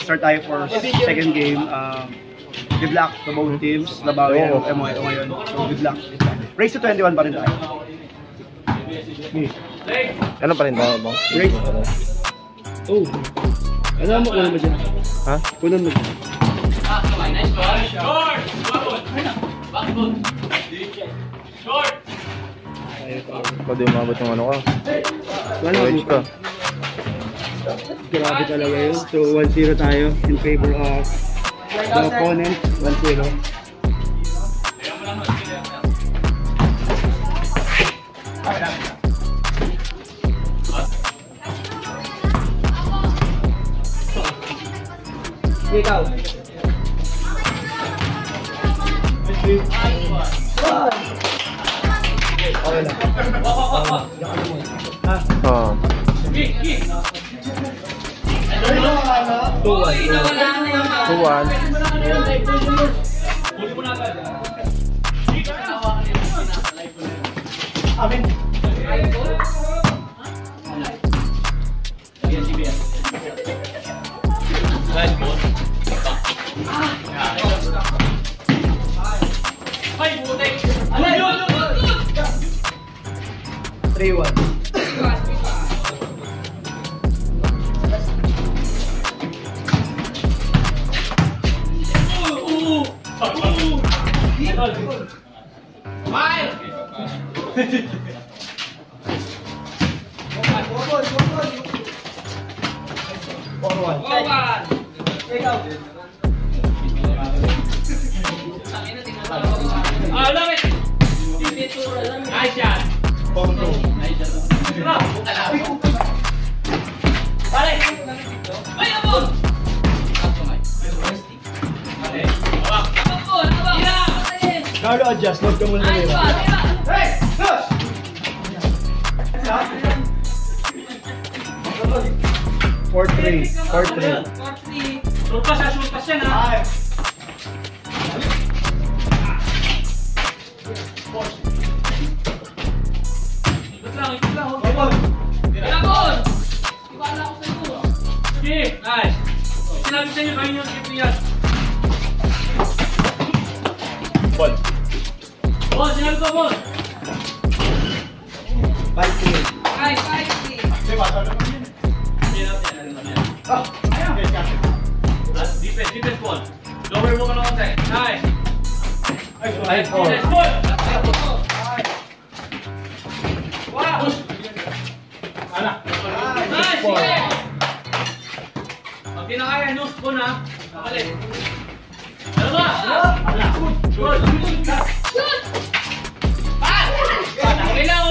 Start tayo for second game. Good luck to both teams. Labawi ang MOI ngayon. So good luck. Race to 21 pa rin tayo. Ano pa rin tayo, bang? Race. Oh. Alam mo kunan mo dyan? Ha? Kunan mo dyan. Nice ball. Short! Backboot! Short! Pwede umabot yung ano ka. Wala ka. Grabe talaga yun. So 1-0 tayo in favor of the opponent. 1-0. Ikaw. Okay na. Oo. 2-1. Carlo, adjust. Huwag ka muna nila. Hey! Push! 4-3. 4-3. Sulpas yan ha. Ikot lang. Pinabon! Ibala ako sa iyo. Sige, nice. Sinabi sa inyo, kayo yung skip niyan. Ball. Ball, sinabi ko, ball. 5-3. Nice. Defense ball. Lower mo ka na konti. Nice. 5-4. Ball. Wow. Nice. Pag di na kaya, nose ko na. Nakalit. Dalawa. Good. Shoot. Pass. Okay lang.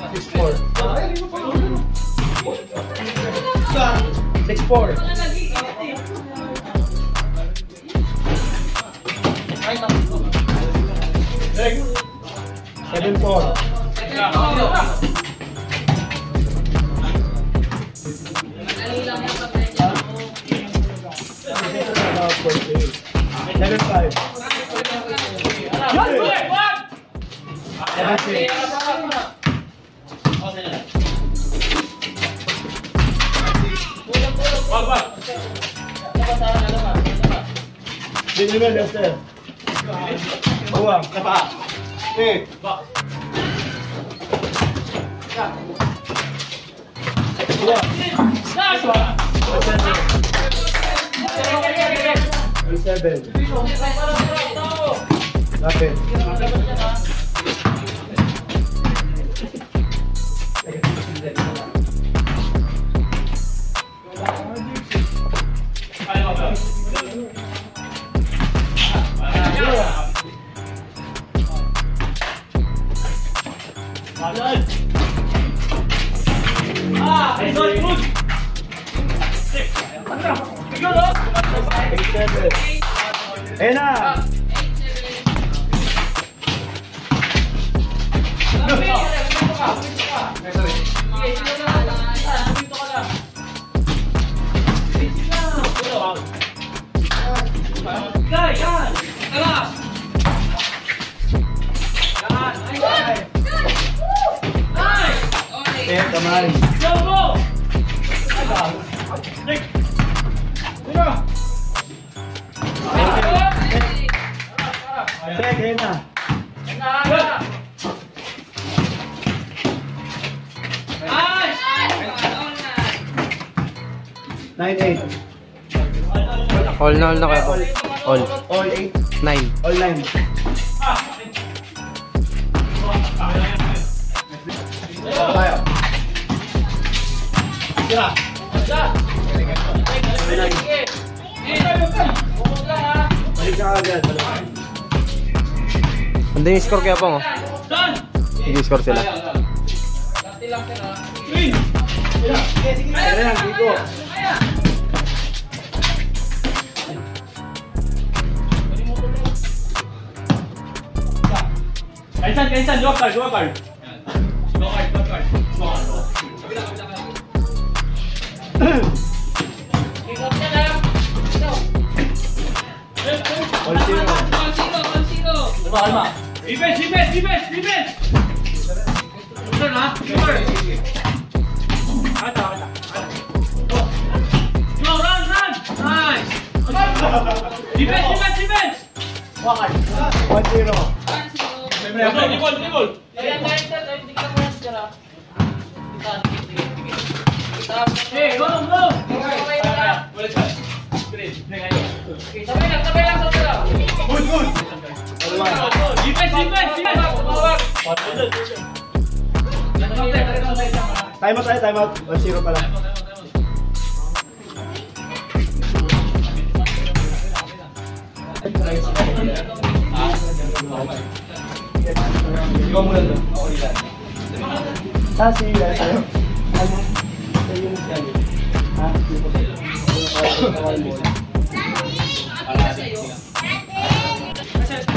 6-4. 7-4. 7-5. 7-6. Dinimel, Lester. Buwang, kapa. Okay. Buwang. Seven. Lapit. Ayan na! Ayan, kamay. Check, ayan na. 9-8. All na kayo po. All. All 8. 9. All 9. Tayo. Yeah. Balik na agad. Hindi yung score kaya po, oh. Hindi score sila. Ayan, Kiko. Kaisan, dua card. All 0. Kalma. Defense. Turn ha. Turn. Ata. Go, run. Nice. Defense. 1-0. Dribble. Hey, go. Good. Defense. Time out. 1-0 pala. Ikaw muna doon. Si tayo.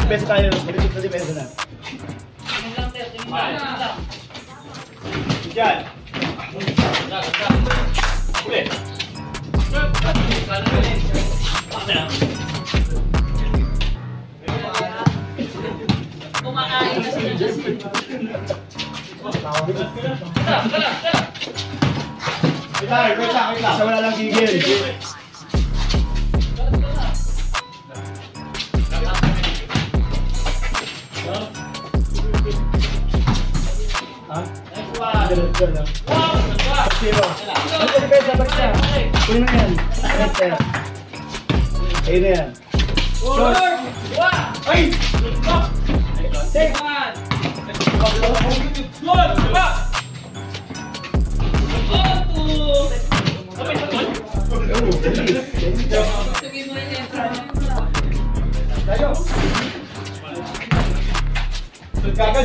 Depensa tayo. Balik sa depensa na. Diyan. Ulit. Kumakain kasi Wait lang. Sa wala lang gigil. Zero. Ano depensa? Balik na. Kunin mo yan. Ayun na yan. Ay! Take!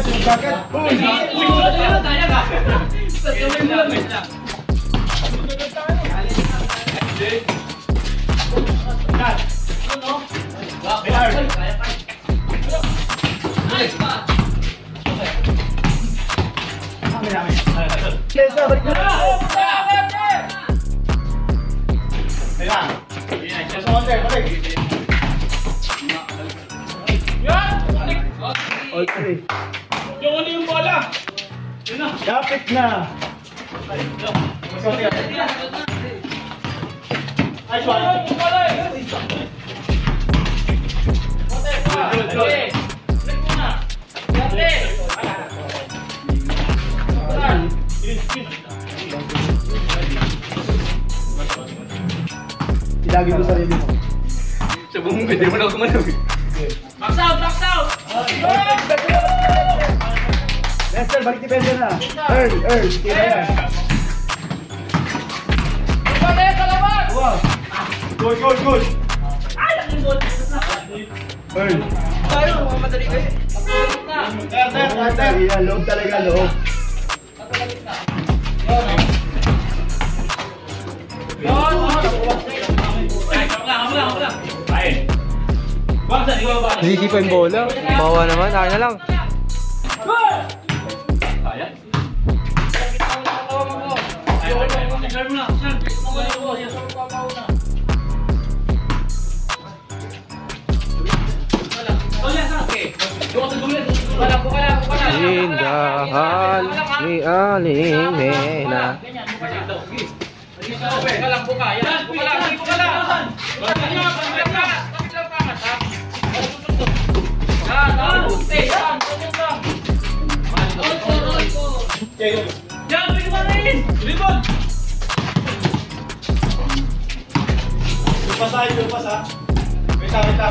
Sunod-kagad. All three. Yung bola. Kapit na. Lagi mo sarili mo. Sa buong pwede mo na ako kumalaw. Box out! Box out! Lester, balik depensa na. Earl, tira yan. Balik ka laban! Wow. Good. Ay, ang goal! Earl. Tayo, mga madali kayo. Ayan, loob talaga, loob. Hindi pa yung bola. Bawa naman, akin na lang. Indahan ni Aling Nena. Lupas ha. Kita. Basta.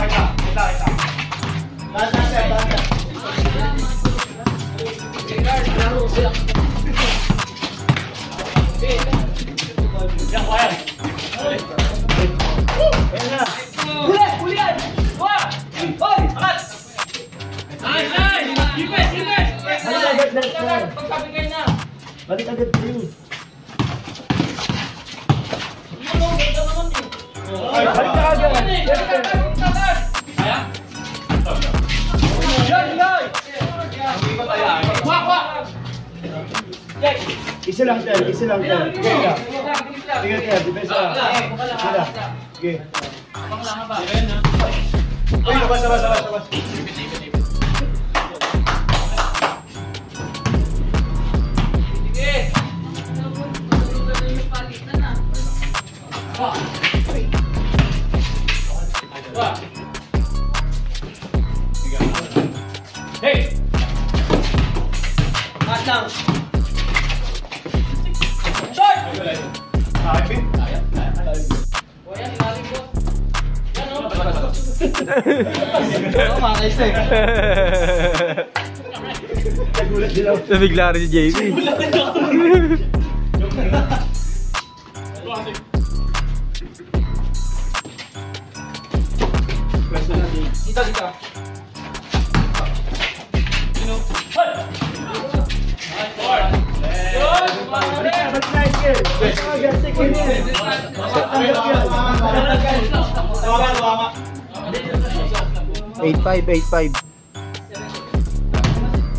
Balik agad kayo. Balik ka agad. Isa lang, Tel. Tingnan, depensa. Sige. Bas. Hey! Matang! Shot! Nabigla rin si JB. Dito. Eight five.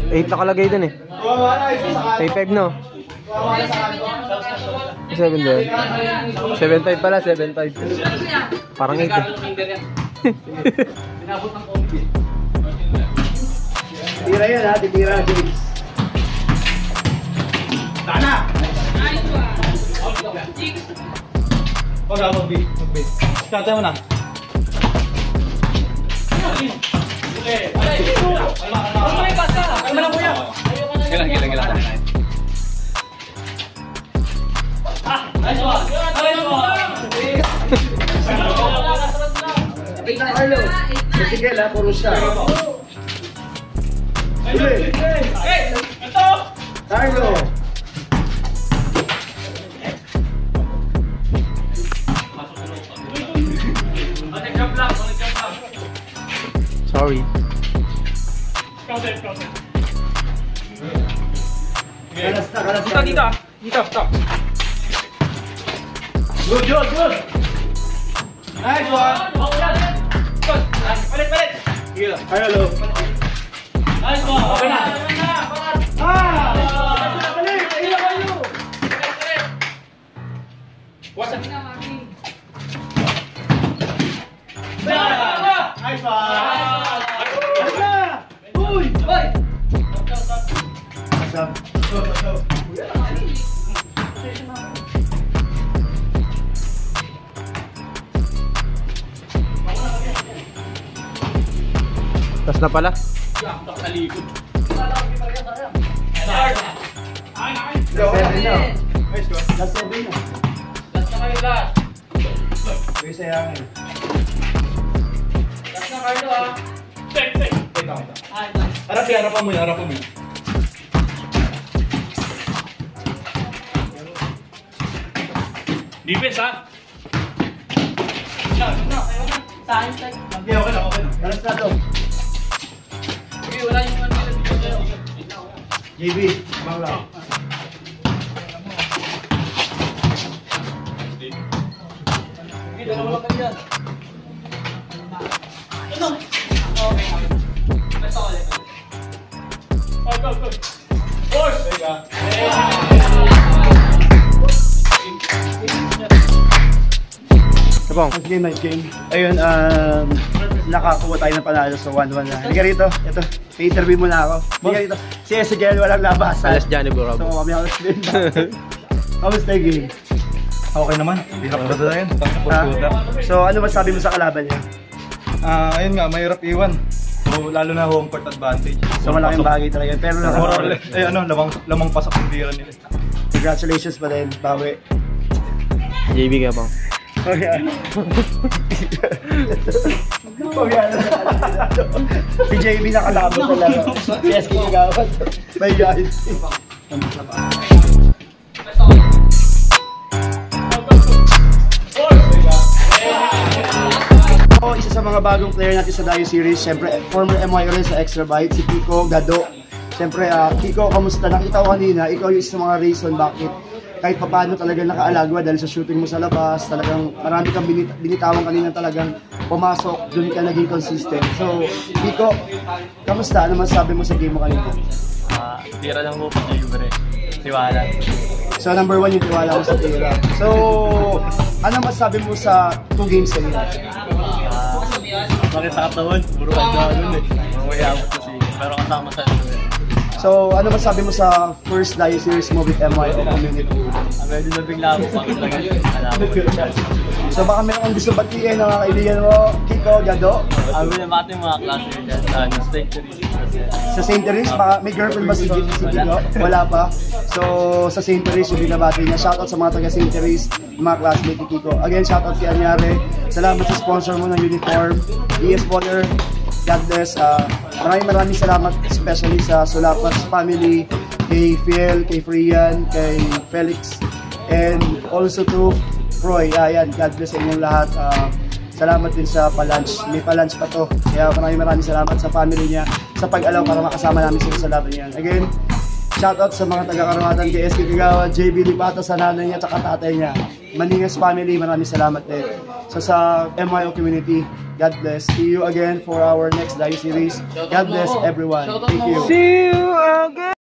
8 nakalagay dun eh. 8-5 no? 7 din. 7-5 pala, 7-5. Parang 8 eh. Tira yan ha, titira James. Tana! Huwag ako mag-bait. Kata mo na. Gilang. Nice one. Carlo. Sige la, puro siya. Hey! Ito! Carlo. Sorry. Kalas na. Dito, stop. Good. Nice one. Palit. Carlo. Nice one. Okay na. Balik. Ayun kayo. What's up? Nice one. Uy! Tas na pala. Last 7 na. Last na kayo, last. May sayangin. Last na, Carlo, ah. Check. Harapan mo yun, harapan mo yun. Defense, ha? Sa akin, check. Okay na. Alas na to. Okay, wala yung ano. JB, bang lang. Okay, dalawa lang kami yan. Ano? Okay. Basta ulit. Go. Force! Sabong. Night game. Ayun, nakakuha tayo ng panalo sa 1-1 na. Halika rito. Ito, may interview muna ako. Halika rito. Si Ezekiel walang labasan. Alas Johnny Burabo. So, kami alas din. Kamusta yung game? Okay naman, hirap na doon yun. Ha? So, ano masabi mo sa kalaban niya? Ayun nga, mahirap iwan. So, lalo na home court advantage. So, malaking bagay talaga yun. Pero More or less, lamang pasok yung bira nila. congratulations pa rin, bawi. JB ka bang? Si JB nakalaban talaga. Si SK Kagawad. May guys. Isa sa mga bagong player natin sa Dayo Series, siyempre former MY rin sa Extra Byte, si Kiko Gado. Siyempre, Kiko, kamusta? Nakita ko kanina, ikaw yung isa sa mga reason bakit kahit papaano talaga nakaalagwa dahil sa shooting mo sa labas, talagang marami kang binitawan kanina talagang pumasok, dun ka naging consistent. So, Kiko, kamusta? Ano masabi mo sa game mo kanina? Tira lang mo pag libre. Tiwala. So, number 1 yung tiwala mo sa tira. So, ano masabi mo sa 2 games sa iyo? Bakit sa katawan? Puro ka doon eh. Mamaya mo kasi. Pero kasama sa ito eh. So, ano masabi mo sa first Dayo Series mo with MYO community? Medyo nabigla ako pang alaman. So, baka meron kang gusto batiin ng mga kaibigan mo, Kiko, Gado? Sabi na bakit yung mga klase dyan sa St. Teresa. Sa St. Teresa, may girlfriend ba si Kiko? Wala pa. So, sa St. Teresa, yung binabati niya. Shoutout sa mga taga St. Teresa, mga classmate ni Kiko. Again, shoutout kay Anyare. Salamat sa sponsor mo ng uniform. ES Potter, God bless. Maraming salamat, especially sa Solapas family, kay Fiel, kay Frian, kay Felix, and also to Roy. Ayan, God bless sa inyong lahat. Salamat din sa palunch. May palunch pa to. Kaya maraming salamat sa family niya sa pag-alaw para makasama namin sila sa laban niyan. Again, shoutout sa mga taga-Karuhatan kay SK Kagawad, JB Lipata sa nanay niya at tatay niya. Maningas family, maraming salamat din. So sa MYO community, God bless. See you again for our next live series. God bless everyone. Thank you. See you again!